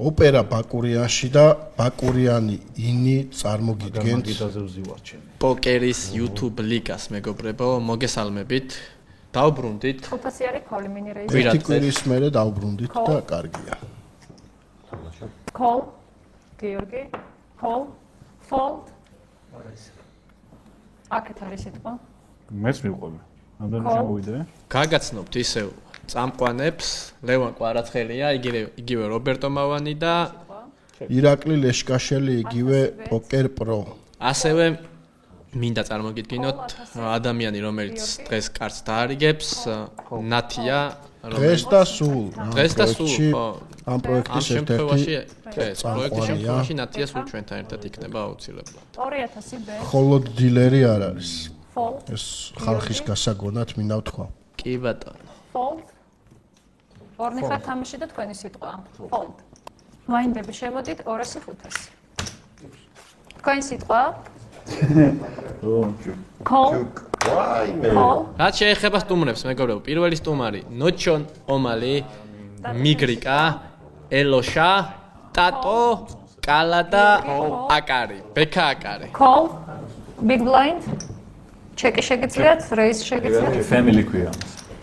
ოპერა ბაკურიანში და ბაკურიანი ინი წარმოგიდგენთ პოკერის YouTube ლიგას მეგობრებო, მოგესალმებით. დავბრუნდით. 500 ქოლი მინი რეიზი. ერთი კვირის მერე დავბრუნდით და კარგია. Call, Georgi, call, fold. აქეთ არის სიტყვა. მეც მიყვები. ამდენი შემოვიდე. გაგაცნობთ ისევ წამყვანებს, ლევან კვარაცხელია, იგივე რობერტო მავანი და ირაკლი ლეშკაშელი, იგივე პოკერ პრო. ასევე მინდა წარმოგიდგინოთ ადამიანი, რომელიც დღეს კარტს დაარიგებს, ნათია, დღეს და სულ. დღეს და სულ, ხო. ამ პროექტის ერთ-ერთი პროექტის შემთხვევაში ნათია სულ ჩვენთან ერთად იქნება აუცილებლად. 2000 ბე. ხოლოდ დილერი არ არის. Fold. ეს ხალხის გასაგონად მინდა ვთქვა. კი ბატონო. Fold. ორნი ხარ თამაში და თქვენი სიტყვა. Fold. ბლაინდები შემოდით 200-500. თქვენი სიტყვა. Call. Call. რაც შეეხება სტუმრებს, მეგობრებო, პირველი სტუმარი ნოჩონ ომალი, მიგრიკა, ელოშა, ტატო, კალა და აკარი, ბექა აკარი. Call. Big blind. ჩეკი შეგიძლიათ, raise შეგიძლიათ. Family ქვია.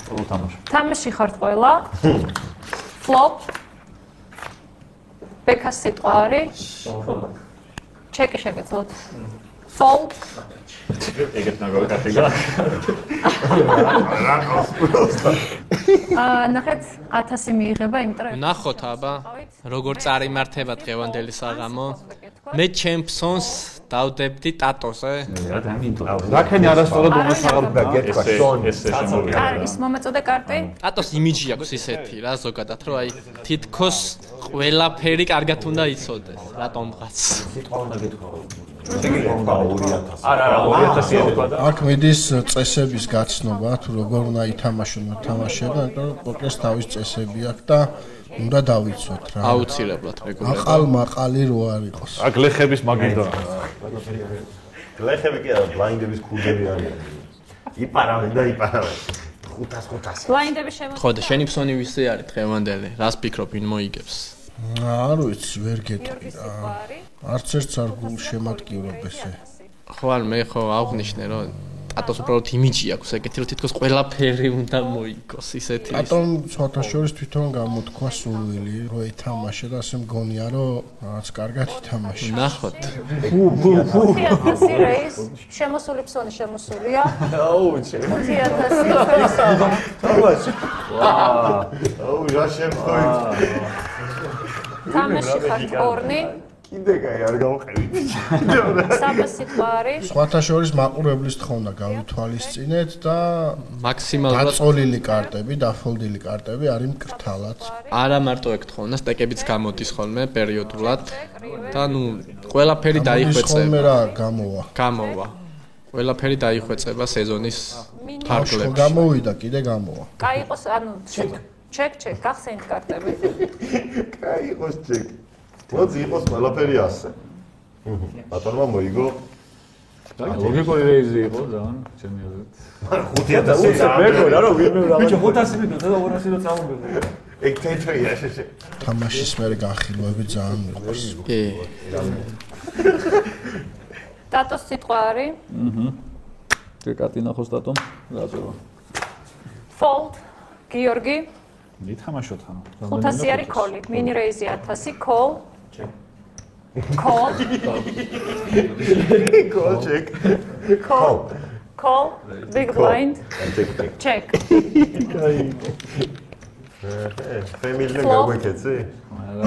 ყოველ თამაში. თამაში ხართ ყველა. Flop. ბექას სიტყვა არის. ჩეკი შეგიძლიათ. Fold. ეგეთ ნაგავი კარტიგა. ნახეთ 1000 მიიღება, იმიტომ რომ ნახოთ აბა, როგორ წარიმართება დღევანდელი საღამო. მე ჩემპსონს დავდებდი ტატოზე. რაკენი არასწორად უმასაღებ და გეთქვა შონ ესე შემოვიდა. ის მომეწოდე კარტი? ტატოს იმიჯი აქვს ისეთი რა ზოგადად, რომ აი თითქოს ყველაფერი კარგად უნდა იცოდეს, რატომღაც. არა 2000 ეთქვა და აქ მიდის წესების გაცნობა, თუ როგორ უნდა ითამაშონ თამაშება, იმიტომ რომ პოკერს თავის წესები აქვს და უნდა დავიცვათ რა. აუცილებლად მეგობრებო. აყალ-მაყალი რო არ იყოს. აქ ლეხების მაგიდა. ლეხები კი არა, ბლაინდების ქურდები არიან. იპარავენ და იპარავენ. 500. ბლაინდები შემოდი. ხო და შენი ფსონი ვისი არის დღევანდელი? რას ფიქრობ, ვინ მოიგებს? არ ვიცი, ვერ გეტყვი რა. არც ერთს არ გულშემატკივრობ ესე. ხო არ მე ხო აღვნიშნე რომ ტატოს უბრალოდ იმიჯი აქვს ეგეთი რომ თითქოს ყველაფერი უნდა მოიგოს ისეთი. ატომ სხვათა შორის თვითონ გამოთქვა სურვილი რომ ეთამაშე და ასე მგონია რომ რაღაც კარგად ითამაშე. ნახოთ. 5000 რეიზ. შემოსული ფსონი შემოსულია. აუ, ჩემ. 5000. აუ, რა შემთხვევით. თამაში ხართ ორნი. კიდე კაი არ გავყევით. საბას სიტყვა არის. სხვათა შორის მაყურებლის თხოვნა გავითვალისწინეთ და მაქსიმალურად დაწოლილი კარტები, დაფოლდილი კარტები არის მკრთალად. არა მარტო ეგ თხოვნა, სტეკებიც გამოდის ხოლმე პერიოდულად და ნუ ყველაფერი დაიხვეწება. ხოლმე რა გამოვა. გამოვა. ყველაფერი დაიხვეწება სეზონის ხო ფარგლებში. გამოვიდა, კიდე გამოვა. კაი იყოს, ანუ ჩეკ, გახსენით კარტები. კაი იყოს ჩეკ. მოძი იყოს ყველაფერი ასე. ბატონმა მოიგო. ლოგიკური რეიზი იყო ძალიან ჩემი აზრით. 5000 მეგონა რომ ვინმე რა. ბიჭო 500 მიდო და 200 რო წამოვიდე. ეგ თეთრია შეშე. თამაშის მერე განხილვები ძალიან მიყვარს. კი. ტატოს სიტყვა არის. ეს კარტი ნახოს დატომ. რატო? Fold. გიორგი. მითამაშოთ ხან. 500 არის ქოლი. მინი რეიზი 1000. Call. Call. Call check. Call. Big blind. Check. Family-ს გაგვეკეცი?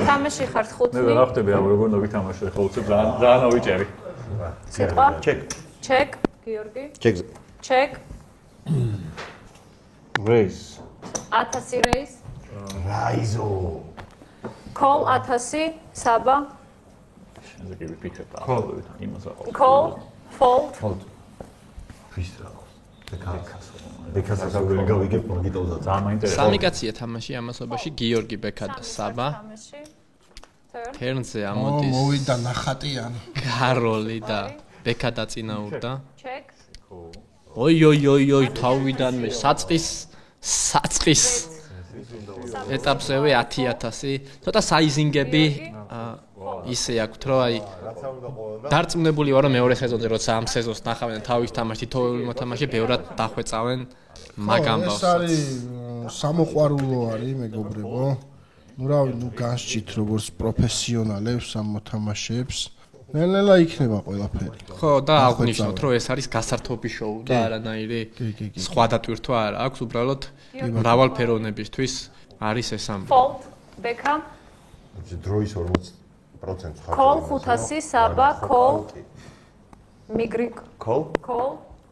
თამაში ხართ მე 5-ნი. ვერ ხვდები რა როგორ უნდა ვითამაშო ხო უცებ ძალიან ავიჭერი. სიტყვა. Check. Check. გიორგი. Check. Check. Raise. 1000 raise. რაიზო. Call 1000. საბა. შენზე კი ვიფიქრებ ახლა იმას აყოლ. Call. Fold. ვის რა. ბექას აღარ გავიგებ მაგიტოზე. ძალიან მაინტერესებს. სამი კაცია თამაში ამასობაში, გიორგი, ბექა და საბა. თერნზე ამოდის მოვიდა ნახატიანი. გაროლი და ბექა დაწინაურდა. Check. ოი, თავიდანვე საწყის ეტაპზევე 10000. ცოტა საიზინგები ისე აქვთ, რომ აი დარწმუნებული ვარ, რომ მეორე სეზონზე როცა ამ სეზონს ნახავენ და თავის თამაში თითოეული მოთამაშე ბევრად დახვეწავენ მაგ ამბავს. ეს არის სამოყვარულო არის მეგობრებო. ნუ რავი, ნუ განსჭით როგორც პროფესიონალებს ამ მოთამაშეებს. ნელ-ნელა იქნება ყველაფერი. ხო, და აღნიშნოთ, რომ ეს არის გასართობი შოუ და არანაირი სხვა დატვირთვა არ აქვს, უბრალოდ მრავალფეროვნებისთვის არის ეს ამბავი. Fold, Beckham, დროის 40% ხარ. Call 500, Saba, Call, Migrik, Call?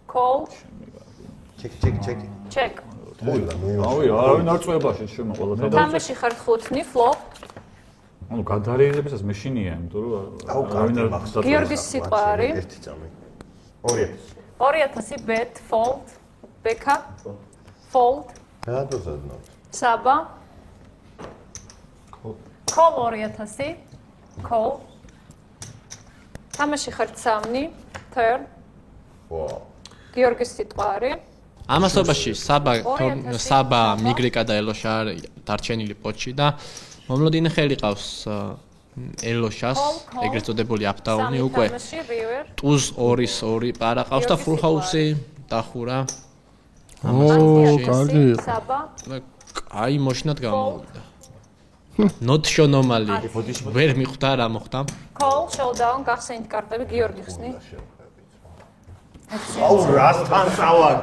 Call, ჩეკი. check. ავი, არავინ არ წვებაში შემო ყველა თამაში ხარ 5, flop. ანუ გადარეგებისას მეშინია, იმიტომ რომ არავინ არ მახსოვს. გიორგის სიტყვა არის. ერთი წამი. 2000. 2000, bet, fold, Beckham, fold, გადადოზადნო. Saba, call 2000, call. თამაში ხარ 3, turn. ვაუ. გიორგის სიტყვა არის. ამასობაში საბა მიგრიკა და ელოშა არის დარჩენილი პოჩი და მომლოდინე ხელი ყავს ელოშას, ეგრეთ წოდებული აპდაუნი უკვე. ტუზ 2-2 პარა ყავს და ფულ ჰაუსი დახურა. კარგი. საბა. აი მოშნად გამოვიდა. not shownomali. ვერ მიხვდა რა მოხდა. Call, showdown, გახსენით კარტები გიორგი ხსნი. აუ რასთან წავარ.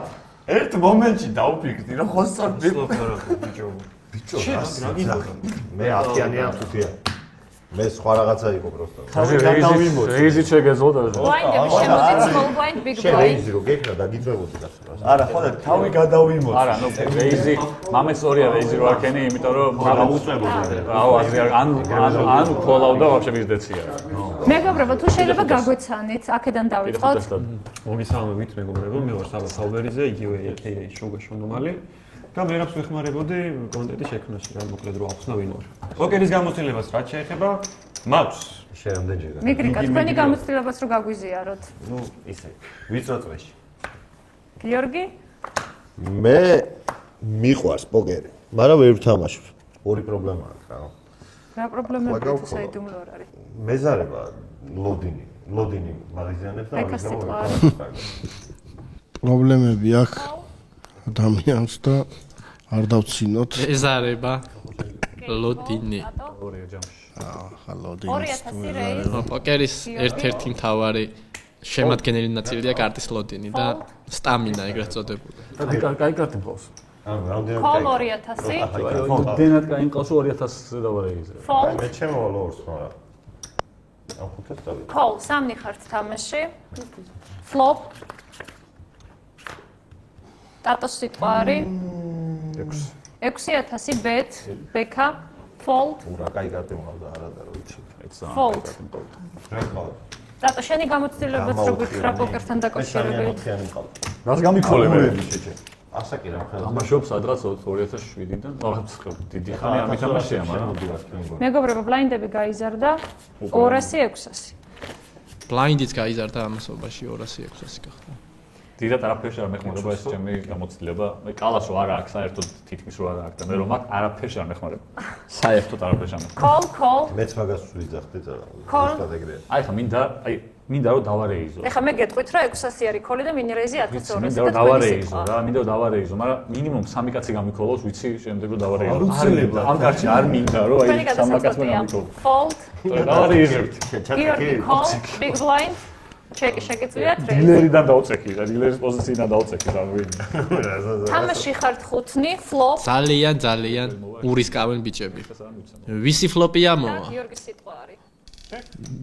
ერთ მომენტში დაუფიქრდი რომ ხო სწორ ბიჭო მე 10-იანი ხუთია მე სხვა რაღაცა იყო პროსტა რეიზი შეგეძლო და Blind-ები შემოდით small blind, big blind. რეიზი რო გეკნა დაგიწვებოდი და არა ხო და თავი გადავიმოწ არა ნუ რეიზი მამეს ორია რეიზი რო არქენი იმიტომ რომ გავუწვებოდი აუ ასე ან ფოლავდა ვაფშე მიზდეცია მეგობრებო, თუ შეიძლება გაგვეცანით, აქედან დავიწყოთ. მოგისალმებით მეგობრებო, მე ვარ საბა სალვერიძე, იგივე AKA შუგა შონდომალი. და მე რაც ვეხმარებოდი კონტენტის შექმნაში, რა მოკლედ რო ახსნა ვინ ვარ. პოკერის გამოცდილებას რაც შეეხება, მაქვს შეამდენჯერა მიგრიკა, თქვენი გამოცდილებას რო გაგვიზიაროთ. ნუ ისე ვიწრო წვეში. გიორგი? მე მიყვარს პოკერი მაგრამ ვერ ვთამაშობ ორი პრობლემა აქვს რა რა პრობლემები აქვს საიდუმლო არ არის? მეზარება ლოდინი მაგაზიანებს და ეკა სიტყვა პრობლემები აქვს ადამიანს და არ დავცინოთ. ეზარება ლოდინი. ორი ჯამში. ხა ლოდინი. 2000 რეიზ. პოკერის ერთ-ერთი მთავარი შემადგენელი ნაწილია კარტის ლოდინი და სტამინა ეგრეთ წოდებული. კაი კარტი მყავს. ანუ რამდენად Call 2000. დენად კაი მყავს 2000-ზე დავარეიზე. Fold. მე ჩემო ლორს ხარ ამ ხუთას დავი Call, 3 ხართ თამაში. Flop. ტატოს სიტყვა არის 6000 bet, Beckham, fold. ურა კაი კარტი მყავდა არადა რო იცი Fold. რა ხარ ტატო, შენი გამოცდილებაც რო გითხრა პოკერთან დაკავშირებით. რას გამიქოლებები შეჭე ასაკი რა ხარ თამაშობ სადღაც 2007-დან რაღაც დიდი ხანი ამით თამაშია მაგრამ მეგობრებო, ბლაინდები გაიზარდა 200-600. ბლაინდიც გაიზარდა ამასობაში 200-600 გახდა. დიდად არაფერში არ მეხმარება ეს ჩემი გამოცდილება. მე კალასო არა აქვს, საერთოდ თითქმის რო არა აქვს და მე რომ აქ არაფერში არ მეხმარება. საერთოდ არაფერში არ მეხმარება. Call. მეც მაგას ვიძახდი და Call. ზუსტად ეგრეა აი ხა მინდა რომ დავარეიზო. ეხლა მე გეტყვით რა 600 არის ქოლი და მინი რეიზი 1200. მინდა რომ დავარეიზო რა, მინდა რომ დავარეიზო, მაგრამ მინიმუმ 3 კაცი გამიქოლოს, ვიცი, შემდეგ რომ დავარეიზო. ამ კაცი არ მინდა რომ აი 3 კაცმა გამიქოლოს. Fold. დავარეიზებთ. Გიორგი, call, big blind. ჩეკი შეგიძლიათ რეიზი. დილერიდან დავწექი და დილერის პოზიციიდან დავწექი და ვინ. თამაში ხართ 5, flop. ძალიან ურისკავენ ბიჭები. ვისი ფლოპი ამოვა? გიორგის სიტყვა არის.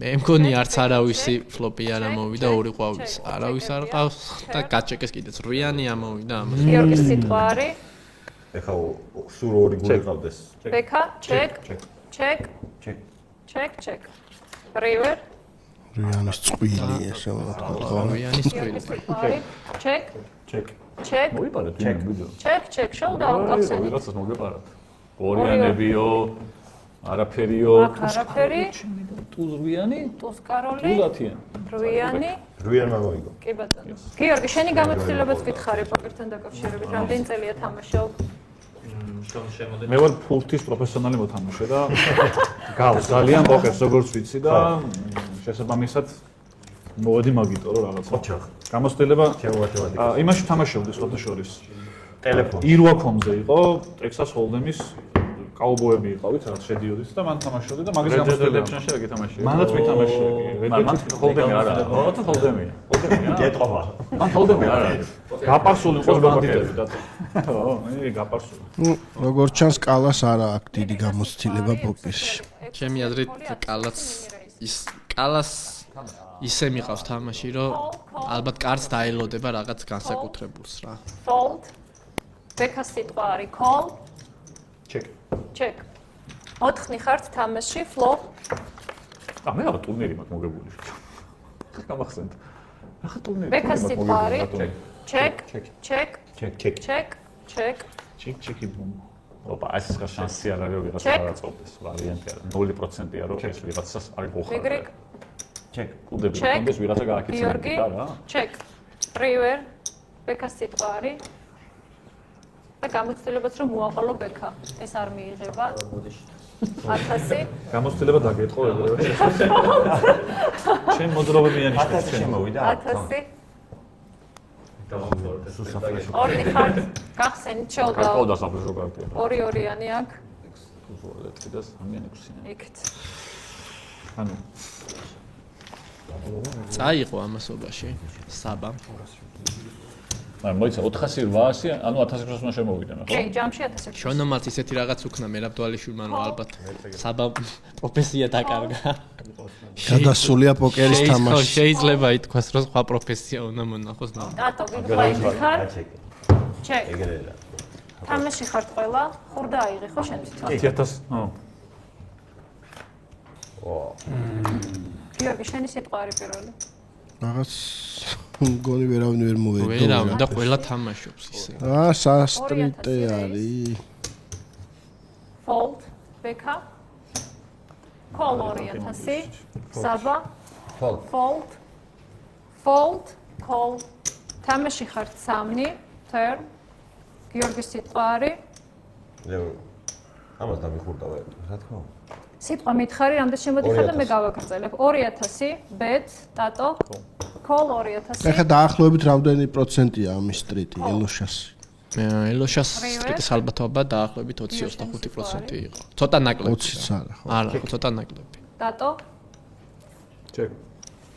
მე მგონი არც არავისი ფლოპი არ ამოვიდა, ორი ყვავის. არავის არ ყავს და გაჩეკეს კიდეც 8-იანი ამოვიდა ამას. გიორგის სიტყვა არის. ეხა სულ ორი გული ყავდეს Becca, check. River. რიანის წვილი ესე ვთქვა. რიანის წვილი. Check. მოიპარეთ ვინ ვიდეო. Check, showdown გახსენით. ვიღაცას მოგეპარათ. ორიანებიო, არაფერიო. აქ არაფერი. ტუზრიანი, ტუსკაროლი. 8-იანი. 8-იანმა მოიგო კი ბატონო. გიორგი, შენი გამოცდილებაც გითხარი პოკერთან დაკავშირებით, რამდენი წელია თამაშობ? მე ვარ ფურთის პროფესიონალი მოთამაშე და გავს ძალიან პოკერს როგორც ვიცი და შესაბამისად მოვედი მაგიტო რომ რაღაცა გამოცდილება იმაში თამაშობდი სხვათა შორის ტელეფონში ირვაკომზე იყო ტექსას ჰოლდემის კაუბოები იყავით რაღაც შედიოდით და მან თამაშობდი და მაგის გამოცდილება შეიძლება გითამაშე მანაც ვითამაშე მან ჰოლდემი არა ჰოლდემია გეტყობა მან ჰოლდემი არა გაპარსული ყოს ბანდიტები და მე გაპარსული როგორც ჩანს კალას არა აქვს დიდი გამოცდილება პოკერში ჩემი აზრით კალას ისე მიყავს თამაში რომ ალბათ კარდს დაელოდება რაღაც განსაკუთრებულს რა fold ბექას სიტყვა არის call check 4 ხართ თამაში flop მე რა ტურნირი მაქვს მოგებული გამახსენთ რა ტურნირი ბექას სიტყვა არის check ოპა ეს რა შანსი არ არის ვიღაცა დააწოვდეს ვარიანტი არა 0%-ია რომ ეს ვიღაცას არ გოხარდა check კუდები კონდეს ვიღაცა გააკეთებდა რა check river ბექას სიტყვა არის და გამოცდილებაც რომ მოაყოლო ბექა ეს არ მიიღება 1000 გამოცდილება დაგეთხოვ ეგრევე შენ მოძრაობები ანიშნე შენ შემოვიდა 1000 ორი ხართ გახსენით შევდა ყავდა საფრთხო კარტია 2-2-იანი აქ უზოლეთ და 3-6-იანი იქით ანუ წაიღო ამასობაში საბა მაგრამ მოიცა 400-800 ანუ 1600 უნდა შემოვიდე მე ხო? კი, ჯამში 1600. შონომაც ისეთი რაღაც უქნა მერაბდვალიშვილმა რომ ალბათ საბა პროფესია დაკარგა. გადასულია პოკერის თამაში. შეიძლება ითქვას რომ სხვა პროფესია უნდა მონახოს ნამ. დატო გიგვაი ხარ? ჩეკ. ეგრეა. თამაში ხართ ყველა? ხურდა აიღე ხო შენ თვითონ? 10000. გიორგი შენი სიტყვა არის პირველი. რაღაც გონი ვერავინ ვერ მოვედო. ვერავინ და ყველა თამაშობს ისე. სასტრიტე არის. Fold, ბექა. Call 2000. საბა. Fold. Fold, call. თამაში ხართ 3, turn. გიორგის სიტყვა არის. ამას დამიხურდა ვარ, რა თქმა უნდა. სიტყვა მითხარი, რამდენ შემოდიხარ და მე გავაგრძელებ. 2000, bet, tato. Call 2000. ეხლა დაახლოებით რამდენი პროცენტია ამის სტრიტი ელოშას? ელოშას სტრიტის ალბათობა დაახლოებით 20-25% იყო. ცოტა ნაკლები. 20-ც არა, ხო? არა, ცოტა ნაკლები. tato. ჩეკ.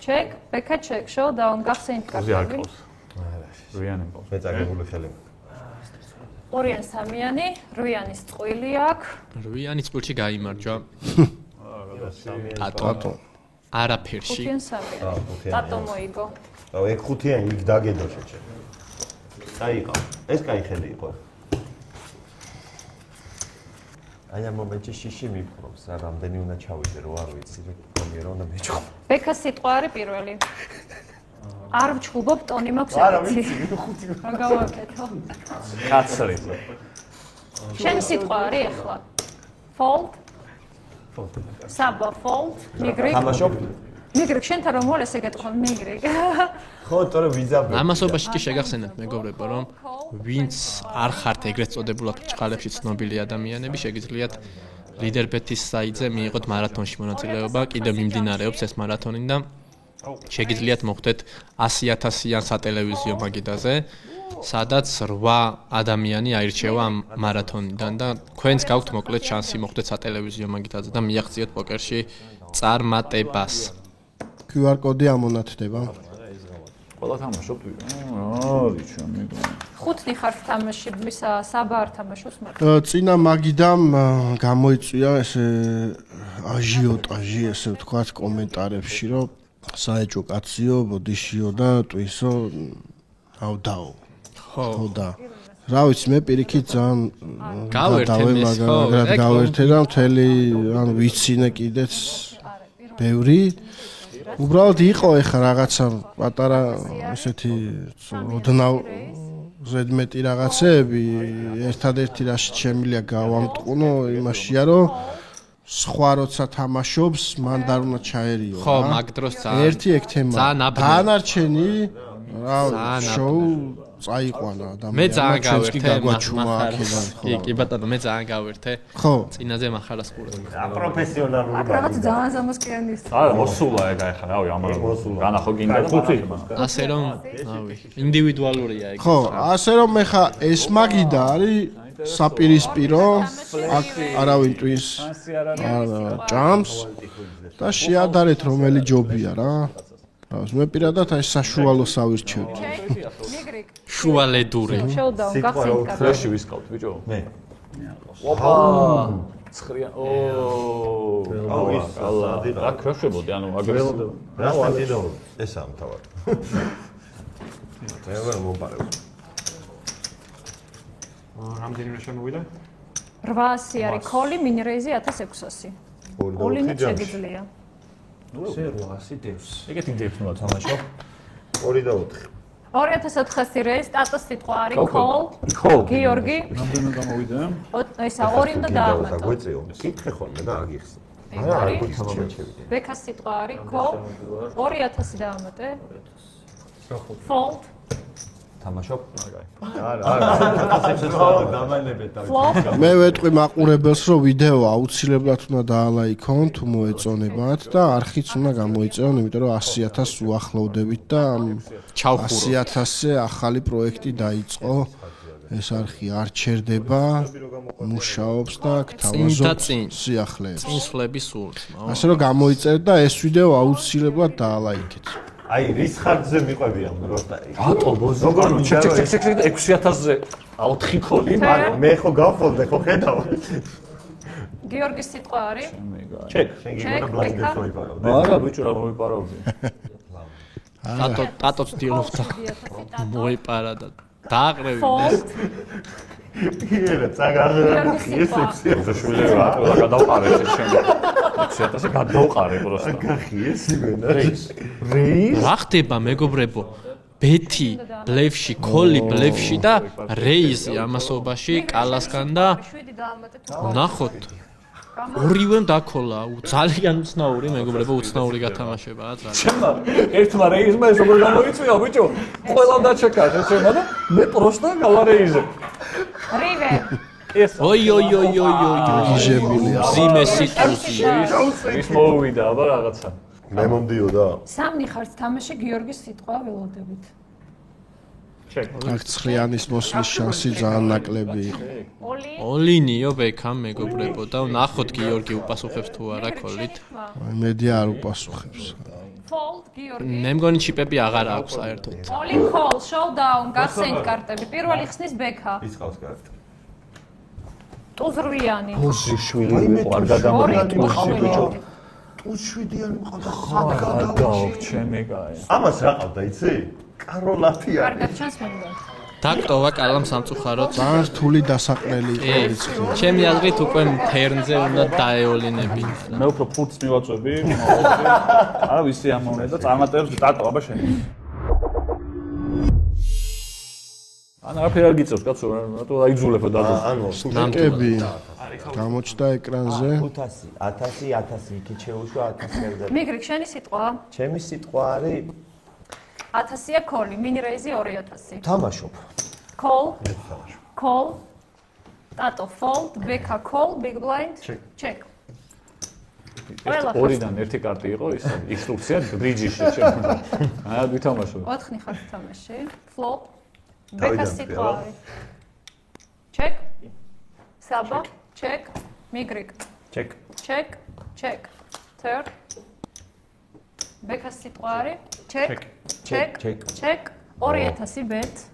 Check, ბექა check, show down, გახსენით კარტები. კარტები. რუიანი მყავს. მე წაგებული ხელი. 2-3-იანი, 8-ის წყვილი აქვს. 8-იანი წყვილში გაიმარჯვა. ტატო. არაფერში. 5-3. ტატო მოიგო. აუ, ეგ 5-იანი იქ დაგედო შეჭე. აიყო. ეს კაი ხელი იყო. აი ამ მომენტში შიში მიფრობს, რა რამდენი უნდა ჩავიდე, რო არ ვიცი, გონია რომ უნდა მეჭხო. ბექა სიტყვა არის პირველი. არ ვჩხუბობ, ტონი მაქვს ეგეთი. არა, ვიცი, 5. რა გავაკეთო? კაცრი. შენი სიტყვა არის ახლა. Fold. საბა fold, მიგრიგ. თამაშობ? მიგრიგ შენთან რომ მოვალ ესე გეტყვი მიგრიგ. ხო, თორე ვიზაბი. ამასობაში კი შეგახსენებთ მეგობრებო, რომ ვინც არ ხართ ეგრეთ წოდებულად ბრჭყალებში ცნობილი ადამიანები, შეგიძლიათ ლიდერბეთის საიტზე მიიღოთ მარათონში მონაწილეობა, კიდევ მიმდინარეობს ეს მარათონი და შეგიძლიათ მოხვდეთ 100,000-იან სატელევიზიო მაგიდაზე, სადაც 8 ადამიანი აირჩევა ამ მარათონიდან და თქვენს გაქვთ მოკლედ შანსი მოხვდეთ სატელევიზიო მაგიდაზე და მიაღწიოთ პოკერში წარმატებას. QR კოდი ამონათდება. ყველა თამაშობთ. აი, ჩემი. 5 ხარ თამაში, საბა არ თამაშობს მაგრამ. წინა მაგიდამ გამოიწვია ესე აჟიოტაჟი, ესე ვთქვათ, კომენტარებში, რომ საეჭო კაციო, ბოდიშიო და ტვისო ავდაო. ხო და რა ვიცი მე პირიქით ძალიან გავერთე და მთელი ანუ ვიცინე კიდეც ბევრი უბრალოდ იყო ეხა რაღაცა პატარა ესეთი ოდნავ ზედმეტი რაღაცეები ერთადერთი რაში შემილია გავამტყუნო იმაშია რომ სხვა როცა თამაშობს მან და უნდა ჩაერიო ხო მაგ დროს ძალიან ერთი ეგ თემა დანარჩენი რა შოუ წაიყვანა ადამიანმა მე ძალიან გავერთე გაგვაჩუმა აქედან ხო კი ბატონო მე ძალიან გავერთე ხო წინაზე მახარას ყურებ აპროფესიონალური რაღაც ძალიან ზამოსკიანის არა მოსულა ეგ ახლა რავი ამან განახო გინდა 5 ასე რომ რავი ინდივიდუალურია ეგ ხო ასე რომ ეხა ეს მაგიდა არის საპირისპირო აქ არავინ ტვინს ჭამს და შეადარეთ რომელი ჯობია რა მე პირადად აი საშუალოს ავირჩევდი შუალედური შოუდაუნ გახსენე კაცო ფლეში ვისკავთ ბიჭო მე ოპა ცხრია აუ ის ალა რა ქრაშებოდი ანუ აგრესიულ რა სტანდიდო ესაა მთავარი მე ვერ მომპარებ რამდენიმე შემოვიდა 800 არის კოლი მინირეზი 1600 ოლინი შეგიძლია ესე 800 დევს ეგეთი დევს უნდა თამაშო 2 და 4 2400 რეის სტატუს სიტყვა არის კოლ გიორგი რამდენი გამოვიდა ესა 2 უნდა დაამატო დაგვეწეო კითხე ხოლმე და აგიხსნა არა გითამამაჩები ბექას სიტყვა არის კოლ 2000 დაამატე ფოლდ თამაშობ მე ვეტყვი მაყურებელს რომ ვიდეო აუცილებლად უნდა დაალაიქონ თუ მოეწონებათ და არხიც უნდა გამოიწერონ იმიტომ რომ 100000 უახლოვდებით და 100000-ზე ახალი პროექტი დაიწყო ეს არხი არ ჩერდება მუშაობს და გთავაზობთ სიახლეებს წინსვლების სურს ასე რომ გამოიწერეთ და ეს ვიდეო აუცილებლად დაალაიქეთ აი რის ხარჯზე მიყვებიან როსტარი რატო როგორ ჩეკ 6000-ზე 4 კოლი მე ხო გავხოლდე ხო ხედავ გიორგის სიტყვა არის ჩეკ არა ბიჭო რა მოიპარავდი ტატო ცდილობდა მოიპარა და დააღრევინეს იერა წაგარდა ხიესექსი შვილები რა ყველა გადავყარე ეს შემო 6000-ზე გადავყარე პროსტა გახიეს იმენა რა ხდება მეგობრებო ბეთი ბლევში კოლი ბლევში და რეიზი ამასობაში კალასგან და ნახოთ ორივემ დაქოლა ძალიან უცნაური მეგობრებო უცნაური გათამაშებაა ძალიან ჩემმა ერთმა რეიზმა ეს როგორ გამოიწვია ბიჭო ყველამ დაჩეკა ეს შემა და მე პროსტა გავარეიზე რივე ეს ой ზიმე სიტუაცი ის მოვიდა აბა რაღაცა მე მომდიოდა სამნი ხართ თამაში გიორგის სიტყვა ველოდებით ჩეკ აქ ცხრიანის მოსვლის შანსი ძალიან ნაკლები იყო ოლინიო ბექამ მეგობრებო და ნახოთ გიორგი უპასუხებს თუ არა კოლით მედი არ უპასუხებს ფოლდ გიორგი მე მგონი ჩიპები აღარ აქვს საერთოდ ოლი კოლ შოუდაუნ გახსენით კარტები პირველი ხსნის ბექა ის ყავს კარტი ტუზრვიანი ბოზი შვილი იყო არ გადამოიყურე ბიჭო ტუშვიდიანი მყავდა გადაო ჩემი კაი ამას რა ყავდა იცი კაროლაფია კარგად ჩანს მეგობრებო დაქტოვა კალამ სამწუხაროდ ძალიან რთული დასაყრელი იყო რიცხვი ჩემი აზრით უკვე თერნზე უნდა დაეოლინებით მე უფრო ფურტს მივაწვევი არა ვისი ამოვნე და წარმატებს დატო აბა შენ ანა რა ფერად გიწევს კაცო რატო აიძულებო დადო ანუ ნამტები გამოჩნდა ეკრანზე 500 1000 იქით შეუშვა 1000 ერდა მიგრიგ შენი სიტყვა ჩემი სიტყვა არის 1000-ია კოლი მინირეზი 2000 თამაშობ კოლ ტატო ფოლდ ბექა კოლ ბიგ ბლაინდ ჩეკ ორიდან ერთი კარტი იყო ის ინსტრუქცია ბრიჯიში შემოდა აა ვითამაშო 4 ხართ თამაში ფლოპ ბექა სიტყვა ჩეკ საბა ჩეკ მიგრიგ ჩეკ ჩეკ თერ ბექა სიტყვა არის ჩეკ 2000 ბეთ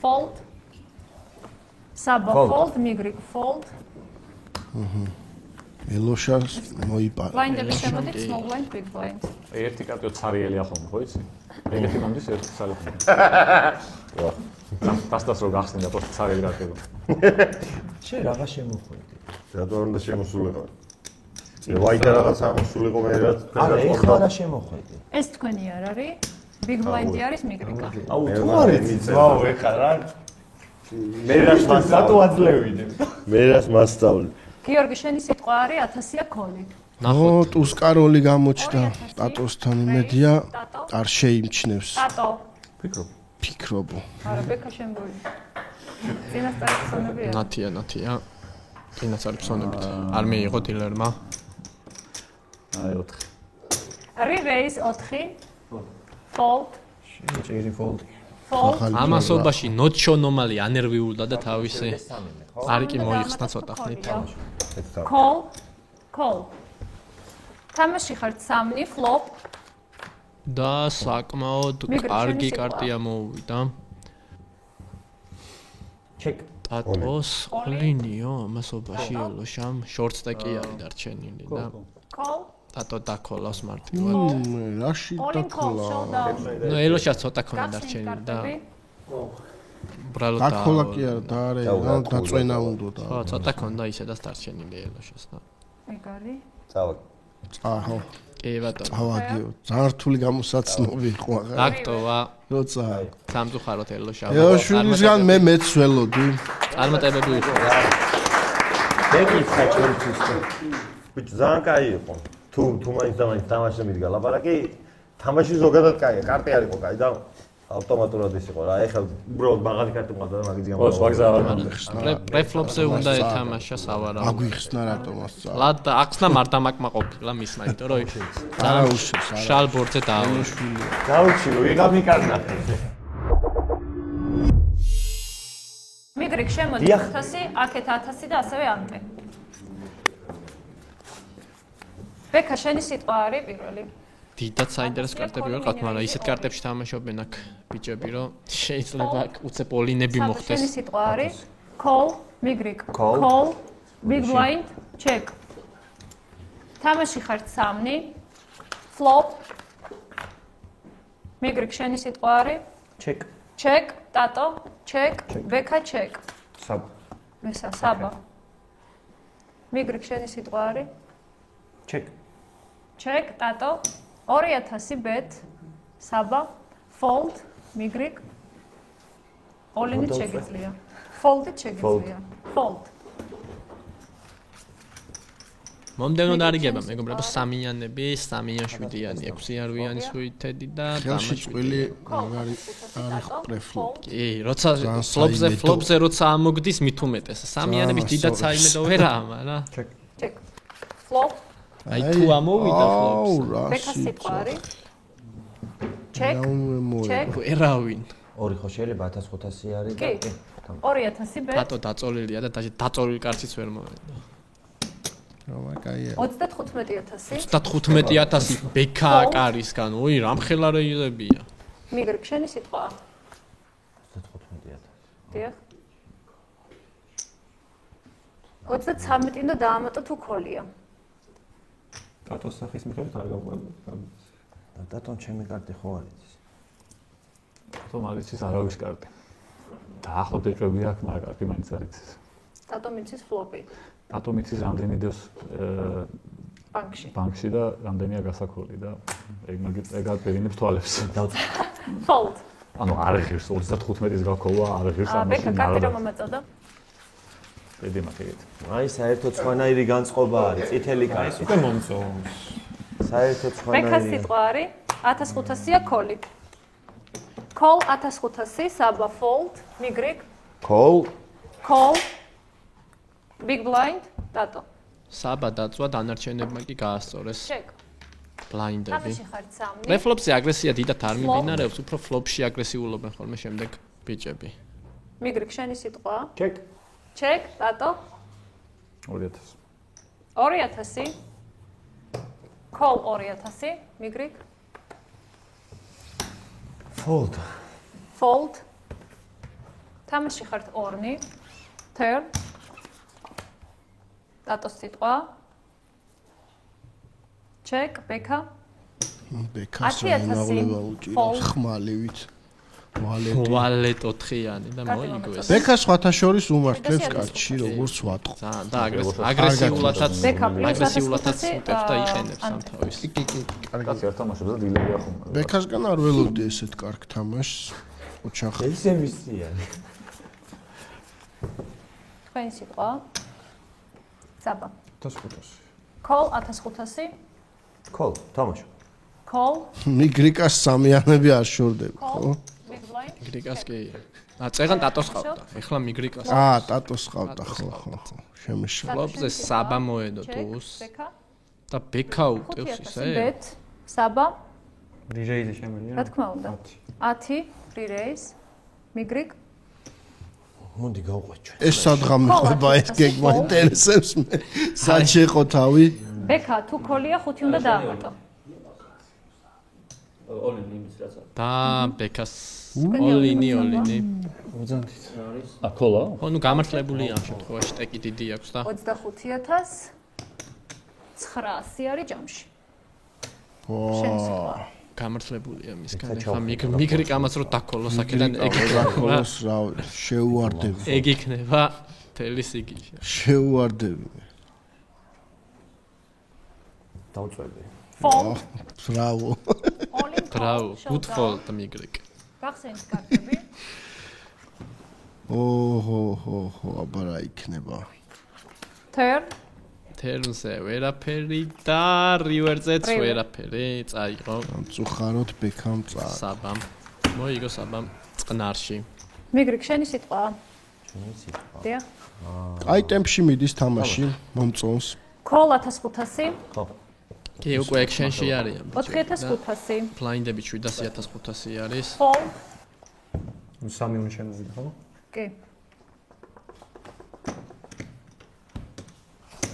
fold საბა fold მიგრიგ fold ელოშას მოიპარა ბლაინდები შემოდით small blind big blind ერთი კარტიო ცარიელი ახლა ხო იცი ეგეთი მომდის ერთი ცალი დასდას რო გახსნი და პროსტ ცარიელი გაკეთო შენ რაღა შემოხვედი რატო არ უნდა შემოსულიყო ვაიდა რაღაც ამოსულიყო მე რაც არა ეხლა რა შემოხვედი ეს თქვენი არ არის big blind-ი არის მიგრიკა აუ თუ არის ვაუ ეხლა რა მე რას მასწავლე აძლევინე მე რას მასწავლე გიორგი შენი სიტყვა არის 1000-ია კოლი ნახოთ. ტუსკაროლი გამოჩნდა ტატოსთან იმედია არ შეიმჩნევს ტატო. ფიქრობ. არა, ბექა შემოი. წინასწარი ფსონებია. ნათია. წინასწარი ფსონებით. არ მიიღო დილერმა. აი 4. Re-raise 4. Fold. ჭირი fold. Fold. ამასობაში ნოჩონომალი ანერვიულდა და თავისი არი კი მოიხსნა ცოტა ხნით. Call. თამაში ხართ 3 flop. და საკმაოდ კარგი კარტია მოუვიდა. Check. ტატოს ყლინიო ამასობაში ელოშამ შორტ სტეკი არის დარჩენილი და Call. ტატო დაკოლავს მარტივად. რაში დაკოლა? ნუ ელოშა ცოტა ქონა დარჩენილი და ბრალო დაკოლა კი არა და არა დაწვენა უნდა. ხო, ცოტა ქონდა ისედაც დარჩენილი ელოშას და. ეგ არის. წავა. აჰო. კი ბატონო. ავაგიო. ძალიან რთული გამოსაცნობი იყო ახლა. აქტოვა როცა სამწუხაროდ ელოშა. ელოშვილისგან მე მეც ველოდი. წარმატებები იყო. მეკითხა ჩვენთვის. ბიჭო ძალიან კაი იყო. თუ მაინც თამაში მიდგა ლაპარაკი, თამაში ზოგადად კაია, კარტი არ იყო კაი და ავტომატურად ის იყო რა. ეხლა უბრალოდ მაღალი კარტი მყავდა და მაგის გამო. პრეფლოპზე უნდა ეთამაშა სავარაუდოდ. აგვიხსნა რატომაც. ლად ახსნა მარტამაკმა ყოფილა მისმა, იმიტომ რომ არა უშავს, არა. შალ ბორცე დაავა. გაუჩინო, ვიღავ მიკარნა. მიგრიგ შემოდი 1000, აქეთ 1000 და ასევე ამტე. ბექა შენი სიტყვა არის პირველი. დიდად საინტერესო კარტები ვიყავთ, მაგრამ ისეთ კარტებში თამაშობენ აქ ბიჭები, რომ შეიძლება უცებ პოლინები მოხდეს. შენი სიტყვა არის call, მიგრიგ. Call, big blind, check. თამაში ხართ 3, flop. მიგრიგ შენი სიტყვა არის Check. check, ტატო, check, ბექა check. Sab. მესა საბა. მიგრიგ შენი სიტყვა არის Check. check, ტატო, 2000 bet, საბა, fold, მიგრიგ. all-in შეგიძლია. Fold-ით შეგიძლია. Fold. მომდევნო დარიგება მეგობრებო 3-იანები, 3-იან 7-იანი, 6-იან 8-იანი სუიტედი და ხელში წვილი დამაშვილი. არის პრეფლოპ. კი, როცა ფლოპზე როცა ამოგდის მით უმეტეს. 3-იანების დიდად საიმედო ვერაა, მაგრამ check. Flop. აი თუ ამოვიდა ფლოპს. ბექა სიტყვა არის check. check. ერავინ. ორი ხო შეიძლება 1500 არის და კი. 2000 bet. ტატო დაწოლილია და დაწოლილი კარტიც ვერ მოვიდა. რამაკაია. 35000. 35000 ბექა კარისგან, ოი, რამხელა რეიზებია. მიგრიგ შენი სიტყვა. 15000. დიახ. 33 და დაამატო თუ ქოლია. ტატოს სახის მიხედვით არ გავყვებოდი. და ტატონ ჩემი კარტი ხო არის? თო მაგის ის არავის კარტი. დაახლოებით ეჭვები აქვს, მაგრამ კარტი მაინც არის. ტატო მიცის ფლოპი. ტატო მიცის რამდენი დევს ბანკში და რამდენია გასაქოლი და ეგ აპირინებს თვალებს. Fold. ანუ არ ღირს 35-ის გაქოლა, არ ღირს ამაში. ბექა კარტი რომ მომაწოდა? ედი მაგეთ. აი საერთოდ სხვანაირი განწყობა არის, წითელი კარტი. უკვე მომწონს. საერთოდ ბექა სხვანაირი. სიტყვა არის 1500-ია ქოლი. Call 1500, საბა fold, მიგრიგ. Call. Big blind, ტატო. საბა დაწვა დანარჩენებმა კი გაასწორეს. Check. ბლაინდები. თამაში ხართ 3. პრეფლოპზე აგრესია დიდად არ მიმდინარეობს, უფრო ფლოპში აგრესიულობენ ხოლმე შემდეგ ბიჭები. მიგრიგ შენი სიტყვა. Check. Check, ტატო. 2000. 2000. Call 2000, მიგრიგ. Fold. თამაში ხართ 2. Turn. ტატოს სიტყვა. Check, ბექა. ბექას ინაღლება უჭირავს ხმალივით. ვალეტ 4-იანი და მოიგოს. ბექა სხვათა შორის უმართლებს კარტში როგორც ვატყო. ძალიან და აგრესიულადაც უწევს და იყენებს ამ თავის. კი, კაცი არ თამაშობს და დილები ახუმა. ბექასგან არ ველოდი ესეთ კარგ თამაშს. ოჩახი. ესე მისია. თქვენი სიტყვა. საბა. 1500. Call 1500. Call, თამაშო. Call. მიგრიკას სამიანები არ შორდები, ხო? Big blind. მიგრიკას კი. წეგან ტატოს ყავდა. ეხლა მიგრიკას. ტატოს ყავდა, ხო. შემიშა. ფლოპზე საბა მოედო ტუს. და ბექა უტევს ისე? Bet, საბა. რირეიზი შემიძლია? რა თქმა უნდა. 10 re-raise. მიგრიკ. მოდი გავყვეთ ჩვენ. ეს სადღამ მიყვება ეს გეგმა ინტერესებს მე. სად შეყო თავი? ბექა თუ ქოლია 5 უნდა დაამატო. ოლინი იმის რაც არის. და ბექას ოლინი. უძანდით. აკოლა? ხო, ნუ გამართლებული ამ შემთხვევაში ტეკი დიდი აქვს და 25900 არის ჯამში. შენი სიტყვა. გამართლებულია მისგან. ხა მიგრიკ ამას რო დაქოლოს აქედან ეგ დაქოლოს რა შეუვარდები. ეგ იქნება თელი სიგი. შეუვარდები. დავწვევი. Fold. Bravo. Bravo. Good fold მიგრიკ. გახსენთ კარტები. ოჰო, აბა რა იქნება. Turn. Turn-ზე ვერაფერი და river-ზეც ვერაფერი წაიღო. წუხაროთ ბექამ წაა. საბამ. მოიგო საბამ წყნარში. მიგრიკ შენი სიტყვა. ჩვენი სიტყვა. დიახ. აი ტემპში მიდის თამაში, მომწონს. Call 1500. ხო. კი, უკვე action-ში არიან. 4500. Blind-ები 7500 არის. Fold. სამი უნდა შემოვიდა, ხო? კი.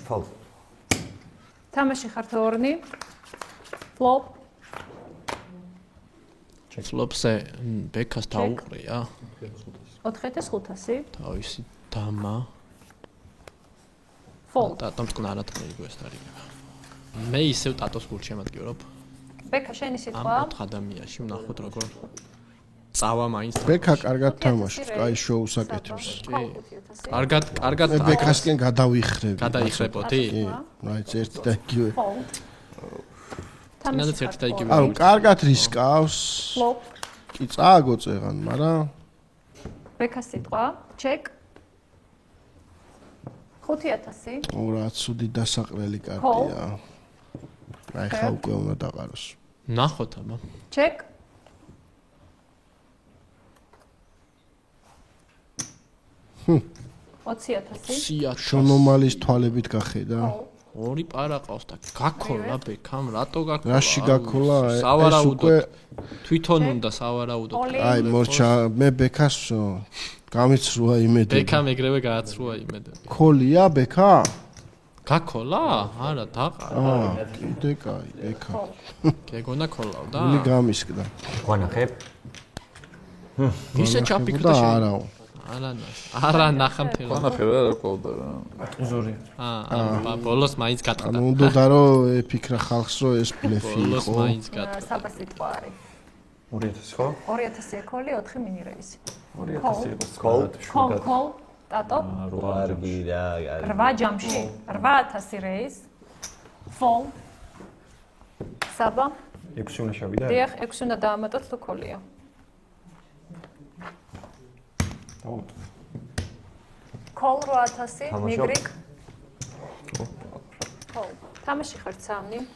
Fold. თამაში ხართ ორნი. Flop. Flop-ზე ბექას დაუყრია. 4500. თავისი დამა. Fold. ტატომ წყნარად მოიგო ეს თარიღება. მე ისევ ტატოს გულ შემადგივრობ. ბექა შენი სიტყვა. ამ 4 ადამიანში ვნახოთ როგორ წავა მაინც. ბექა კარგად თამაშობს, კაი შოუს აკეთებს. კარგად ბექასკენ გადავიხრები. გადაიხრებოდი? კი, მაინც ერთი და იგივე. თამაშიც ერთი და იგივე. ანუ კარგად რისკავს. Flop. კი წააგო წეღან, მაგრამ ბექა სიტყვა. Check. 5000. რა ცუდი დასაყრელი კარტია. აი ხა უკვე უნდა დაყაროს. ნახოთ აბა. Check. ჰმ. 20000. შონომალის თვალებით გახედა. ორი პარა ყავს და გაქოლა ბექამ, რატო გაქოლა? რაში გაქოლა? სავარაუდოდ თვითონ უნდა სავარაუდოდ. აი მორჩა, მე ბექას გამიცრუა იმედები. ბექამ ეგრევე გააცრუა იმედები. ქოლია ბექა? გაქოლა? არა, დაყარა. კიდე კაი, ბექა. გეგონა ქოლავდა? ნუ გამისკდა. გვანახებ? ისე ჩაფიქრდა არაო. არა ნახა მთელი. ვანახე რა ყავდა რა. უზური. ბოლოს მაინც გატყდა. ანუ უნდა რომ ეფიქრა ხალხს რომ ეს ბლეფი ბოლოს იყო. მაინც გატყდა. საბა სიტყვა არის. 2000 ხო? 2000 ქოლი, 4 მინი რეისი. 2000 იყო. Call. ტატო. 8 ჯამში. 8000 რეისი. Fold. საბა. 6 უნდა შევიდა? დიახ, 6 უნდა დაამატოთ თუ ქოლია. Call 8000, მიგრიკ. თამაში ხართ სამნი.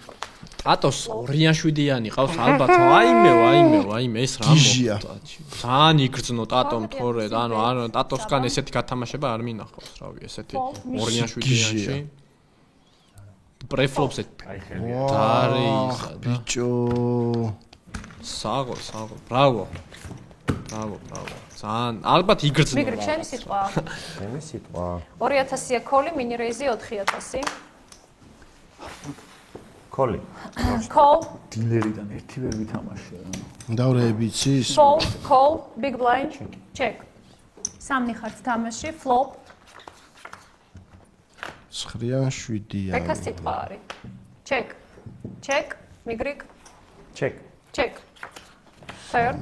ტატოს 2-7-იანი ყავს ალბათ. აიმე ეს რა მოხდა. ძალიან იგრძნო ტატომ თორე, ანუ ტატოსგან ესეთი გათამაშება არ მინახავს, რავი, ესეთი 2-7-იანში. პრეფლოპზე. დარიხა ბიჭო. საღო, ბრავო. ძალიან ალბათ იგრძნო. მიგრიკ შენი სიტყვა. ჩემი სიტყვა. 2000-ია ქოლი, მინი რეიზი 4000. ქოლი. Call. დილერიდან ერთი ვერ ვითამაშია. დავრეები იცის? Fold, call, big blind, check. სამნი ხართ თამაში, flop. 9-7-იანი. ბექა სიტყვა არის. Check, მიგრიკ. Check. Turn.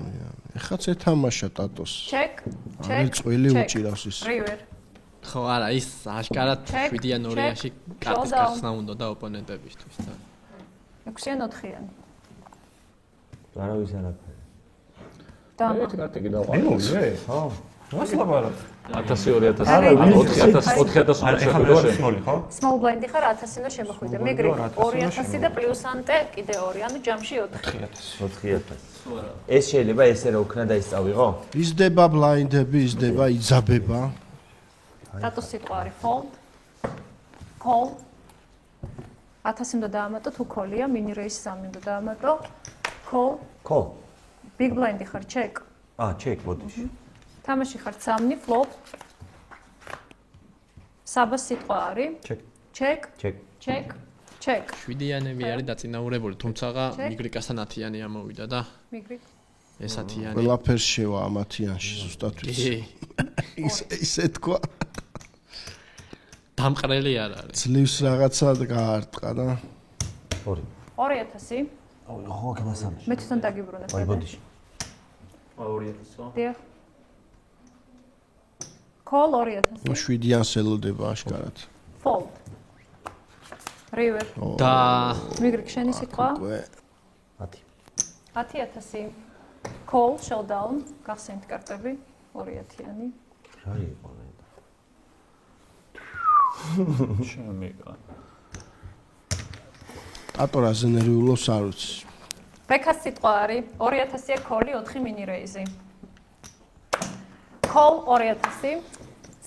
ეხაც ეთამაშა ტატოს. Check. არ წვილი უჭირავს ის. River. ხო, არა, ის აშკარად 7-იან 2-იანში კარტის გახსნა უნდა და ოპონენტებისთვის და 6-იან 4-იანი. არავის არაფერი. და ერთი კარტი კი დავყავდა. ხო. ვასლაბარად. 1000 არა, 4000 ეხლა მეორე სმოლი ხო? small blind-ი ხარ 1000 უნდა შემოხვიდე. მეგრე 2000 და პლუს ანტე კიდე 2, ანუ ჯამში 4000. 4000. ეს შეიძლება ესე რა უქნა და ისწავიღო? იზრდება ბლაინდები, იზრდება, იძაბება. ტატოს სიტყვა არის fold. Call. 1000 უნდა დაამატო თუ call-ია, mini raise 3 უნდა დაამატო. Call. Call. Big blind-ი ხარ, check. check ბოდიში. თამაში ხარ 3 flop. საბას სიტყვა არის. Check. Check. Check. Check. Check. 7-იანები არის დაწინაურებული, თუმცა მიგრიკასთან 10-იანი ამოვიდა და მიგრი. ეს 10-იანი. ყველაფერს შევა ამ 10-იანში ზუსტად ისე თქვა. დამყრელი არ არის. ძლივს რაღაცა გაარტყა და 2. 2000. ხო, გამასამე. მე თვითონ დაგიბრუნებ. აი ბოდიში. 2000. დიახ. Call 2000. 7-იანს ელოდება აშკარად. Fold. River. და მიგრი შენი სიტყვა? უკვე 10. 10000. Call showdown. გახსენთ კარტები 2000-იანი. რა იყო მე? შემიგა. ტატორაზე ნერვიულობს არ ვიცი. ბექას სიტყვა არის 2000-ია call-ი 4 mini raise-ი. Call 2000.